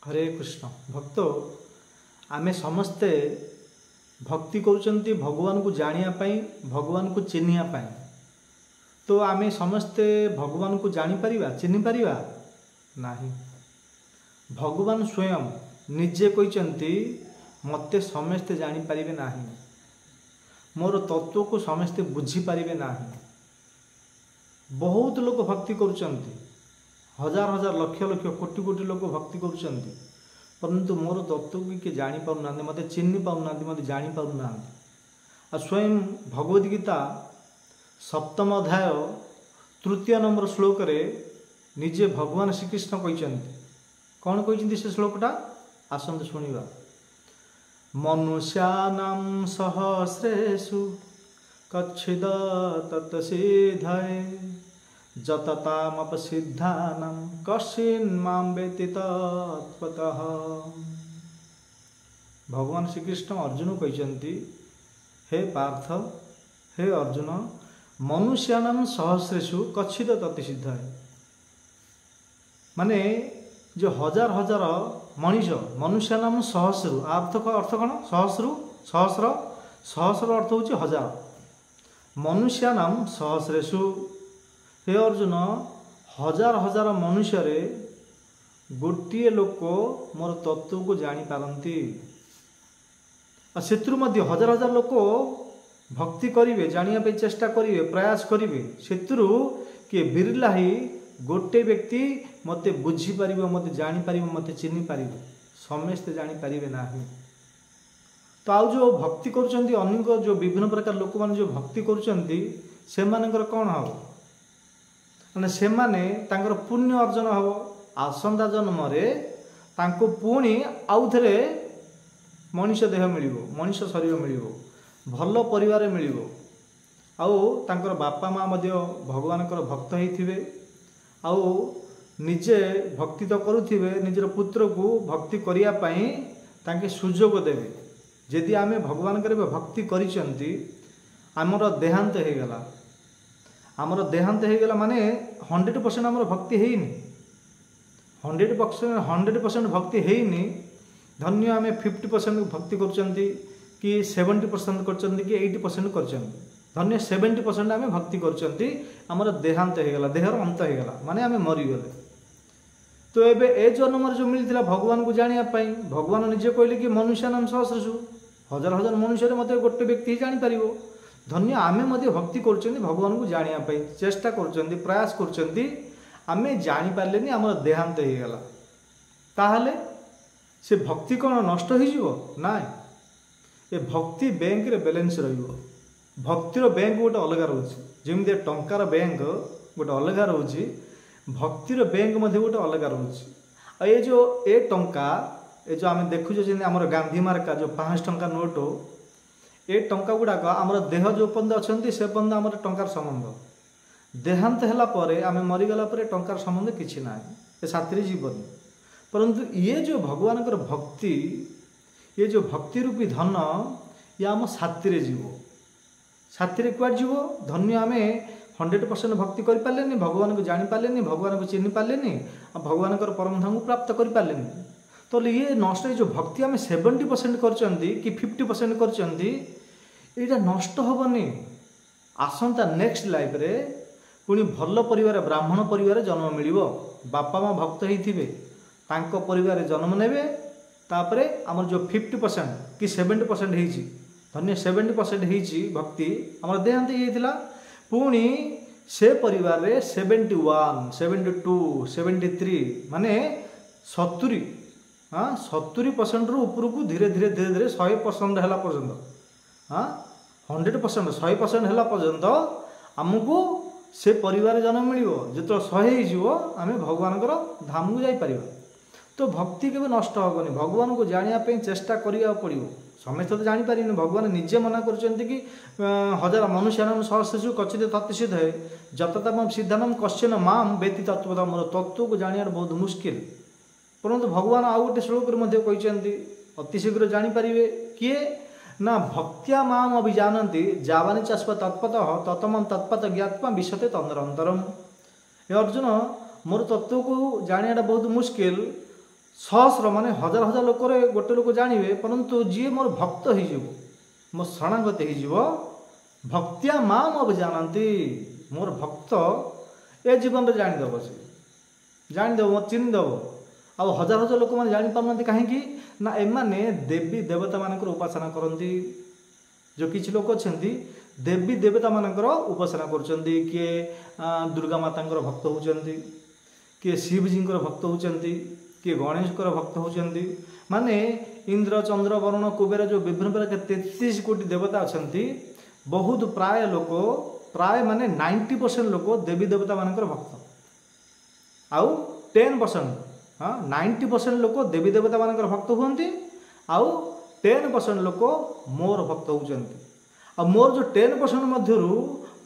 हरे कृष्ण भक्त आमे समस्ते भक्ति करुचंती भगवान को जानिया पाई भगवान को चिन्हिया पाई। तो आमे समस्ते भगवान को जानी परिबा चिन्हि परिबा नाही। भगवान स्वयं निजे कहते मते समस्ते जानी परिबे नाही, मोर तत्व को समस्ते बुझी परिबे नाही। बहुत लोग भक्ति करुचंती, हजार हजार लक्ष लक्ष कोटि कोटि लोग भक्ति करुचंती, परंतु मोर तत्व को किए जानी पारना, मत चिन्हि पारना, मत जानी पारना। आ स्वयं भगवद गीता सप्तम अध्याय तृतीय नंबर श्लोक रे निजे भगवान श्रीकृष्ण कहते कौन कहते से श्लोकटा आसंत शुणा। मनुष्यानां सहस्रेषु कच्छिद तत्सिद्धये जततामपसिद्धानां कश्चिन्मां वेत्ति तत्त्वतः। भगवान श्रीकृष्ण अर्जुन कहते हे पार्थ हे अर्जुन मनुष्यानां सहस्रेषु कच्छिद तत्सिद्धये, माने जो हजार हजार मनीष मनुष्यानां सहस्रु अर्थ कौन सहस्रु सहस्र सहस्र अर्थ होची हजार। मनुष्यानां सहस्रेषु हे अर्जुन हजार हजार मनुष्य रे गोटे लोक मोर तत्व को जानी पारंती। सेत्रु मध्य हजार हजार लोक भक्ति करिवे जानिया पे चेष्टा करिवे प्रयास करिवे, सेत्रु किए बिरला ही गोटे व्यक्ति मते बुझी पारिबो मते जानी पारिबो मते चिन्हि पारिबो, समस्ते जानी पारिबे नाही। तो आउ जो भक्ति करुचंती अनेक जो विभिन्न प्रकार लोक माने जो भक्ति करुचंती से मानकर कौन हो माने से माने तांकर पुण्य अर्जन हो। आसंता जन्म रे तांको पुणी आउ थरे मनुष्य देह मिलिबो, मनुष्य शरीर मिलिबो, भल परिवार मिलिबो, आउ तांकर बापा माँ मध्य भगवानकर भक्त होइथिबे, आउ निजे भक्ति तो करुथिबे, निजर पुत्र को भक्ति करिया पाई तांके सुजोग देबे। यदि आमे भगवान करे भक्ति करिसंती आमर देहांत हो गला, आमर देहांत हो गला माने 100% आमर भक्ति हेइनी, 100% भक्ति हेइनी। धन्य आमे 50% भक्ति करुचंती कि 70% करचंती कि 80% करचंती, धन्य 70% आमे भक्ति करुचंती आमर देहांत हो गला, देहर अंत हो गला माने आमे मरी गले। तो एबे ए जन्म जो मिलता भगवान को जानिया पाई भगवान निजे कहले कि मनुष्यानां सहस्रेषु हजार हजार मनुष्य मत गोटे व्यक्ति ही जानी पारिबो। धन्य आमे मध्य भक्ति करुचंती भगवान को जानिया पाई चेष्टा करुचंती प्रयास करुचंती, आमे जानी पारलेनी आमर देहांत हो गला, ताहले से भक्ति कौन नष्ट हो जिवो ना। ए भक्ति बैंक रे बैलेंस रहिबो, भक्तिर बैंक गोटे अलग रोचे, जमी टंकार बैंक गोटे अलग रोचे, भक्तिर बैंक मध्य गोटे अलग रोचे। ये जो ए टंका ये जो आम देखुचे जमी आम गांधी मार्का जो 5 टंका नोट ए टंका गुड़ाक आम देह जो पर्यंत अच्छा से पर्यंत आम टंकार संबंध, देहांत है आम मरीगला टंकार संबंध किसी ना ए साथी जीवन। परंतु ये जो भगवान भक्ति ये जो भक्ति रूपी धन ये आम साथी जीव, साथी कुआ जीव। धन्य आम 100% भक्ति कर पारे, भगवान को जानी पारे, भगवान को चिन्हि पारे, भगवान परम धाम को प्राप्त कर पारे। तो ये नष्ट जो भक्ति आम 70% करचंती कि 50% करचंती एटा नष्ट हेनी। आसंता नेक्स्ट लाइफ रे पुणी भल परिवार ब्राह्मण परिवार जन्म मिलिबो, बापा माँ भक्त होइथिबे तांको परिवार जन्म नेबे, तापरे आमर जो 50% कि 70% हेइची, धन्य 70% हेइची भक्ति आमर देहांत हेइथिला, पुणी से परिवार रे 71 72 73 माने 70 70% रु ऊपर को धीरे धीरे धीरे धीरे 100% है पर्यंत 100% 100% है पर्यंत आमको से परिवार जन्म मिल जो 100 हो आम भगवान धाम को जापर। तो भक्ति केवे नष्ट हेनी, भगवान को जानापी चेष्टा करा पड़ो। समस्त तो जापर भगवान निजे मना कर कि हजार मनुष्यानां सहस्रेषु कच्छिद तत्सिद्धये जतताम सिद्धानां कश्चिन् मां वेत्ति तत्त्वतः। मोर तत्व को जानियार बहुत मुश्किल, परंतु भगवान आउ गोटे श्लोक कहते अति शीघ्र जानीपर किए ना भक्त्या माम अभिजानती जावानी चास्व तत्पतः ततमं तत्पत ज्ञात्वा विशते तंदरंतरम। हे अर्जुन मोर तत्व को जानियाटा बहुत मुश्किल, सहस्र माने हजार हजार लोक गोटे लोक जानवे परंतु जी मोर भक्त हो मो शरणागत हो भक्तिया माम अब जानती मोर भक्त ए जीवन में जानीदेव से जानीदेव मत चिन्हदेव आउ हजार हजार लोक मैंने जापार कहीं ना एमाने देवी देवता मान उपासना करती जो किसी लोक अच्छा देवी देवता मान उपासना कर किए दुर्गा माता भक्त होती किए शिवजी भक्त होती किए गणेश भक्त होती माने इंद्र चंद्र वरुण कुबेर जो विभिन्न प्रकार 33 कोटी देवता अच्छा बहुत प्राय लोक प्राय माने 90% लोक देवी देवता मान भक्त आउ 10% हाँ 90% लोक देवी देवता मान भक्त हुंती आउ 10% लोक मोर भक्त होती आ मोर जो 10%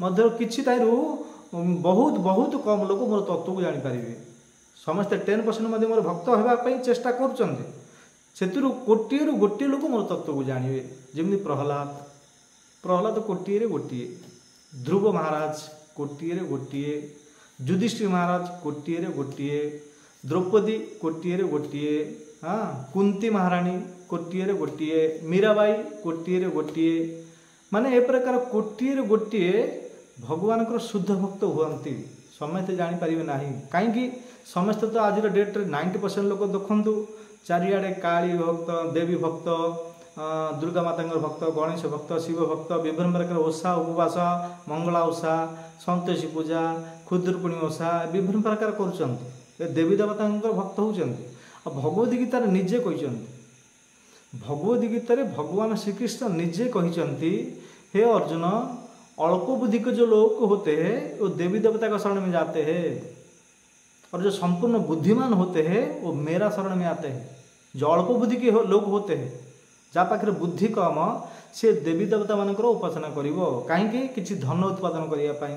मध्य किछि ताइरु बहुत बहुत कम लोक मोर तत्व को जानीपारे समस्ते 10% मध्य मोर भक्त होगापी चेष्टा कर कोटिए गोटे लोक मोर तत्व को जानवे जमी प्रहलाद प्रहलाद कोटिए गोटे ध्रुव महाराज कोटिए गोटे युधिष्ठिर महाराज कोटिए गोटे द्रौपदी कोटिए गोटे हाँ कुंती महाराणी कोटिए गोटे मीराबाई कोटिए गोटे माने ए प्रकार कोटिए गोटे भगवान शुद्ध भक्त हुंती समस्ते जानीपारे ना कहीं समस्ते तो आज डेट 90% लोक देखु चारिआडे काली भक्त देवी भक्त दुर्गा माता भक्त गणेश भक्त शिव भक्त विभिन्न प्रकार ओषा उपवास मंगला ओषा संतोषी पूजा खुदुरकुणी ओषा विभिन्न प्रकार कर देवी देवता भक्त होती भगवद गीतार निजे कहते भगवद गीतार भगवान श्रीकृष्ण निजे कहते हे अर्जुन अल्प बुद्धि के जो लोग होते हैं वो देवी देवता का शरण में जाते हैं और जो संपूर्ण बुद्धिमान होते हैं वो मेरा शरण में आते हैं। जो अल्प बुद्धि के लोग होते हैं जहाँ पाखे बुद्धि कम से देवी देवता मान उपासना कहीं किसी धन उत्पादन करने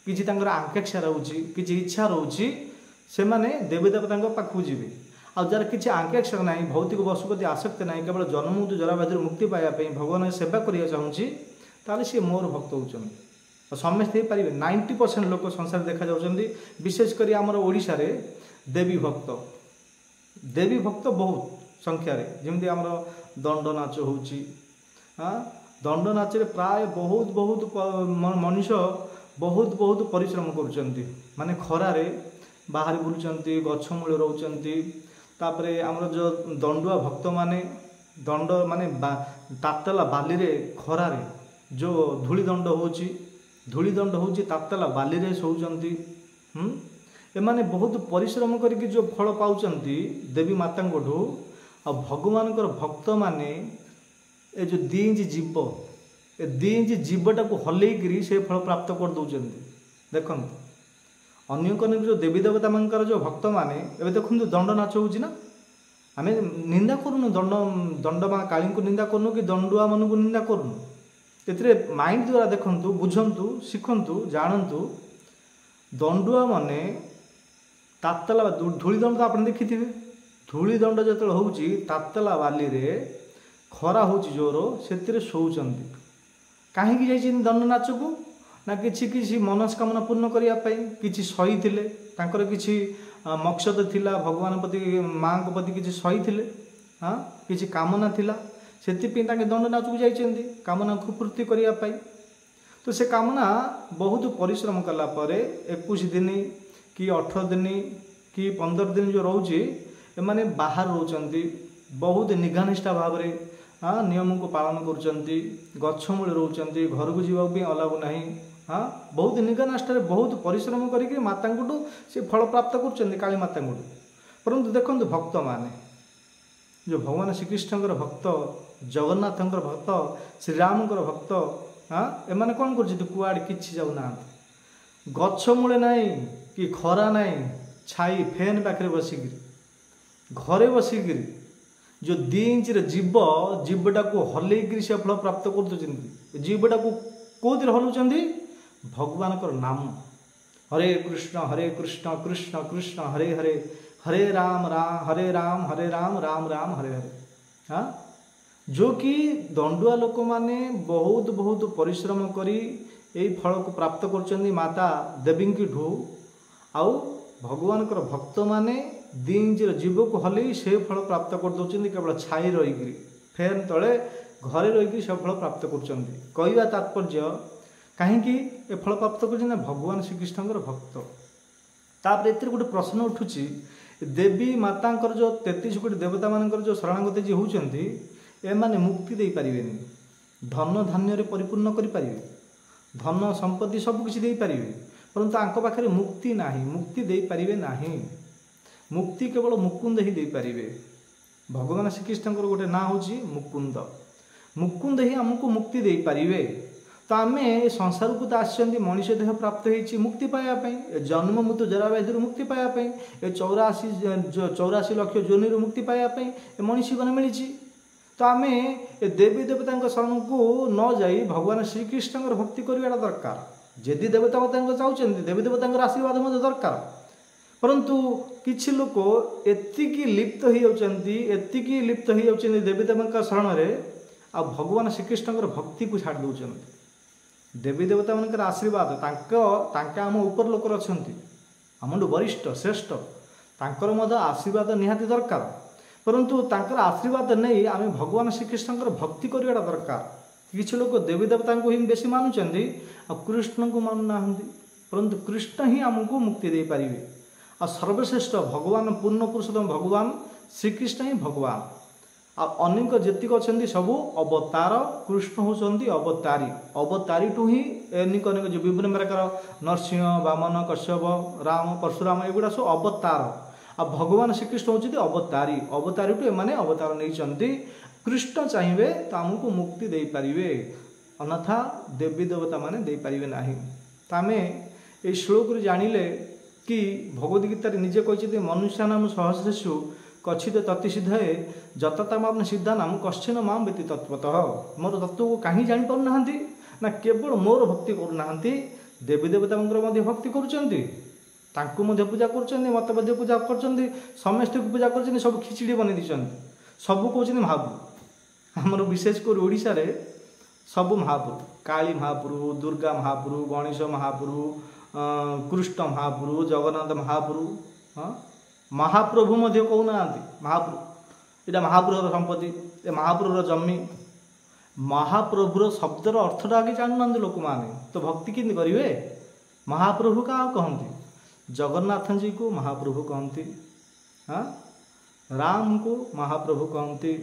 किसी आकांक्षा रोचे किसी इच्छा रोचे से माने देवी देवता पाखु जी आउ जार किसी आकांक्षा ना भौतिक वस्तुपति आसक्ति ना केवल जन्म मृत्यु जरा व्याधि मुक्ति पाइबापी भगवान सेवा करने चाहूँगी ताले सी मोर भक्त होती समस्ते हो पारे 90% लोक संसार देखा जाउछन्ती विशेषकर आमर ओडिशा रे देवी भक्त बहुत संख्यार जमी आमर दंड नाच होची हाँ दंड नाच प्राय बहुत बहुत मनुष्य बहुत बहुत परिश्रम करुँच माने खरारे बाहर बुलूँ गछ मूल रोचंती तापरे आमर जो दंडुआ भक्त माने दंड माने तातला बाली रे खरारे जो धूली दंड होची तातला बाली रे सोचंती एमाने बहुत परिश्रम करके जो फल पाउचंती देवी माता आ भगवान भक्त माने ए जो 2 इंच जीव ए 2 इंच जीवटा को हल्लैकरी से फल प्राप्त कर दौरान देखो अन्य कन जो देवी देवता मानकर जो भक्त माने एबे देखु दंड नाच होची ना आम निंदा करूनु दंड माँ काली को निंदा करूनु कि दंडुआ मन को निंदा करूनु एथिरे माइंड द्वारा देखंतु बुझंतु शिखंतु जानंतु दंडुआ माने तातला धूली दंड तो आप देखिथे धूली दंड जो होची तातला बाली रे खरा होची जोर से शोचंती कहीं जाइए दंड नाच को ना किसी मनस्कामना पूर्ण करने किसी सही थे किसी मकसद थिला भगवान प्रति माँ प्रति किसी सही थे हाँ किसी कामना थिला से दंड नाच को जाइए कामना को पूर्ति करने तो से कामना बहुत परिश्रम कला 21 दिन कि 18 दिन कि 15 दिन जो रोचे एमाने बाहर रोचंती बहुत निघानिष्ठा भाव में हाँ नियम को पालन करुँच गछ मूल रोचंती घर को जावाक अलाउ ना हाँ बहुत निघानिष्ठा बहुत परिश्रम करके माता से फल प्राप्त कर काली माता परंतु देखो भक्त माने जो भगवान श्रीकृष्ण भक्त जगन्नाथ भक्त श्रीराम भक्त हाँ एमाने कौन कर कुआड़ कि जाऊना गछ मूले ना कि खरा ना छाई फैन पाखे बसिक घरे बसिक जो 2 इंच जीवटा को हल्लैकरी से फल प्राप्त कर जीवटा को कौन हलुंट भगवान नाम हरे कृष्ण कृष्ण कृष्ण हरे हरे हरे राम राम राम राम हरे हरे हाँ जो कि दंडुआ लोक माने बहुत बहुत परिश्रम करी यही फल को प्राप्त कर माता देवी ढू आउ भगवान भक्त माने ଦି इंचर जीव को हल से फल प्राप्त कर दौरान केवल छाई रही फैन तले घरे रही से फल प्राप्त कर तात्पर्य कहीं ए फल प्राप्त कर भगवान श्रीकृष्ण भक्त तापर ए गोटे प्रश्न उठुची देवी माता जो 33 कोटी देवता मान जो शरणागत जी होती एमाने मुक्ति दे पारे धन धान्य परिपूर्ण करें धन संपत्ति सबकिछि दे पारे परंतु आंक पाखे मुक्ति नाही मुक्ति दे पारे नाही मुक्ति केवल मुकुंद ही दे पारे भगवान श्रीकृष्ण गोटे ना हूँ मुकुंद मुकुंद ही आमको मुक्ति दे पारे तो आम ए संसार को तो आसछंती मनुष्य देह प्राप्त होती मुक्ति पाइबापी जन्म मृत्यु जरा व्याधि मुक्ति पाइबापी ए 84 लक्ष जोनि मुक्ति पाइबापी मनुष्य जीवन मिली तो आम ए देवी देवता शरण को न जाई भगवान श्रीकृष्ण भक्ति करवा दरकार जदि देवता चाहते देवी देवता आशीर्वाद दरकार परंतु किछि लोक एतिकी लिप्त हो लिप्त हो देवी देवता शरण में आ भगवान श्रीकृष्ण भक्ति को छाड़ दौरान देवी देवता मान आशीर्वाद आम ऊपर लोक अच्छा आम वरिष्ठ श्रेष्ठ तांकर आशीर्वाद निहाती दरकार परंतु तांकर आशीर्वाद नहीं आम भगवान श्रीकृष्ण भक्ति करवा दरकार किसी लोक देवी देवता को ही बेसी मानुंट आ कृष्ण को मानुना परंतु कृष्ण ही आमको मुक्ति दे पारे आ सर्वश्रेष्ठ भगवान पूर्ण पुरुषोत्तम भगवान श्रीकृष्ण ही भगवान अनेक जेतिक अच्छा सब अवतार कृष्ण होती अवतारी अवतारी टू ही अनेक अनेक जो विभिन्न प्रकार नरसिंह वामन कश्यप राम परशुराम एगुड़ा सब अवतार आ भगवान श्रीकृष्ण होती अवतारी अवतारी टू एमाने अवतार नहीं कृष्ण चाहिए तो आमको मुक्ति दे पारे अन्यथा देवी देवता माने दे पारे ना तो आम ये श्लोक जानिले कि भगवद गीता निजे कहते मनुष्य नाम सहस्रेषु कथित ततिसिद्धे जतताम सिद्धा नाम कश्चिन माम व्यति तत्वतः मोर तत्व को कहीं जापर ना केवल मोर भक्ति करना देवी देवता भक्ति करुँच पूजा कर मत पूजा कर समस्त को पूजा कर सब खिचड़ी बन दी सब कौन महाप्रभु आमर विशेषकर ओडिशा रे सब महाप्रभु काली महाप्रभु दुर्गा महाप्रभु गणेश महाप्रभु कृष्ण महाप्रभु जगन्नाथ महाप्रभु हाँ महाप्रभु मध्य कहना महाप्रभु यहाँ महाप्रभुर संपत्ति ए महाप्रभुर जमी महाप्रभुर शब्दर अर्थटा आगे जानूना लोक मैंने तो भक्ति किन करेंगे महाप्रभु क्या कहते जगन्नाथ जी को महाप्रभु कहते हाँ राम को महाप्रभु कहते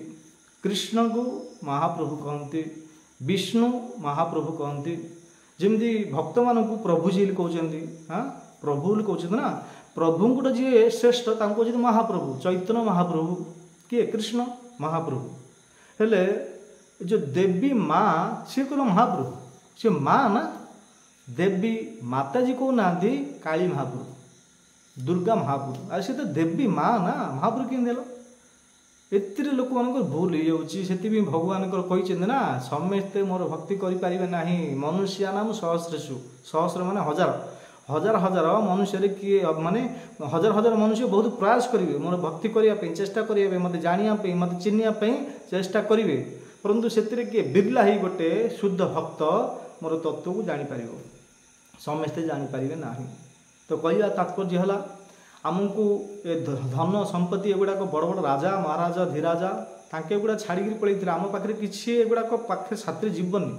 कृष्ण को महाप्रभु कहते विष्णु महाप्रभु कहते जमी भक्त मान प्रभु जी कहते हाँ प्रभु कहते ना प्रभु को जी श्रेष्ठ कहते महाप्रभु चैतन्य महाप्रभु किए कृष्ण महाप्रभु हेले जो देवी माँ सी कौन महाप्रभु सी माँ ना देवी माता जी कहना काली महाप्रभु दुर्गा महाप्रभु अरे सी तो देवी माँ ना महाप्रभु कि देल एति लोक मान भूल हो जाती भगवान कहते ना समस्ते मोर भक्ति करें ना मनुष्य नाम सहस्रेषु सहस्र माने हजार हजार हजार मनुष्य किए माने हजार हजार मनुष्य बहुत प्रयास करेंगे मोर भक्ति करने चेष्टा करने मत जानापी मत चिन्हवाई चेष्टा करेंगे परंतु से किए बिरला ही गोटे शुद्ध भक्त मोर तत्व को जापर समस्ते जापर ना तो कहवा तात्पर्य है आमको ए धन संपत्ति एगुड़ाक बड़ बड़ राजा महाराजा धीराजा तांके एगुड़ा छाड़ी पड़े आम पाखे किसी एगुड़ाक पाखे छात्री जीवनी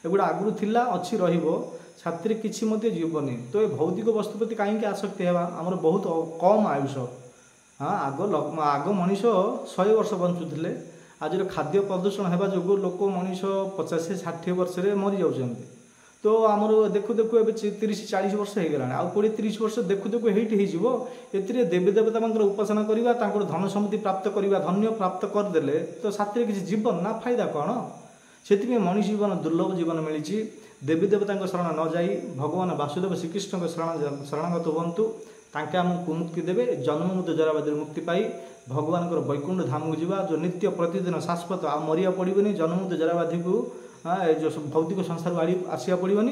एगुड़ा आगुरी थिला अच्छी रहिबो छात्री किसी मत जीवनी तो ये भौतिक वस्तु प्रति कहीं आसक्ति है आमर बहुत कम आयुष हाँ आग मनीष 100 वर्ष बंचुले आज खाद्य प्रदूषण होगा जो लोक मनीष 50-60 वर्ष मरी जाऊँच तो आमर देखु देखु ए 30-40 वर्ष हो गला आ 20-30 वर्ष देखु देखु हेठी हो देवी देवता उपासना करवा धन सम्पत्ति प्राप्त करवा धन्य प्राप्त करदे तो साथी किसी जीवन ना फायदा कौन से मनुष्य जीवन दुर्लभ जीवन मिली देवी देवता शरण न जाई भगवान वासुदेव श्रीकृष्ण शरणागत हूँ तांके आमको मुक्ति देवे जन्म मृत्यु जराबादी मुक्ति पाई भगवान वैकुंठ धाम को जीवा जो नित्य प्रतिदिन शाश्वत आ मरिया पड़ोनी जन्म मृत्यु जराबादी को जो भौतिक संसार आड़ी आसिया पड़ोनी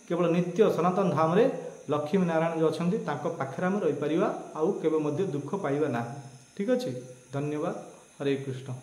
केवल नित्य सनातन धाम रे लक्ष्मी नारायण जो अच्छा पाखे आम रहीपर आउ केवे दुख पाइबा ना ठीक अच्छे धन्यवाद हरे कृष्ण।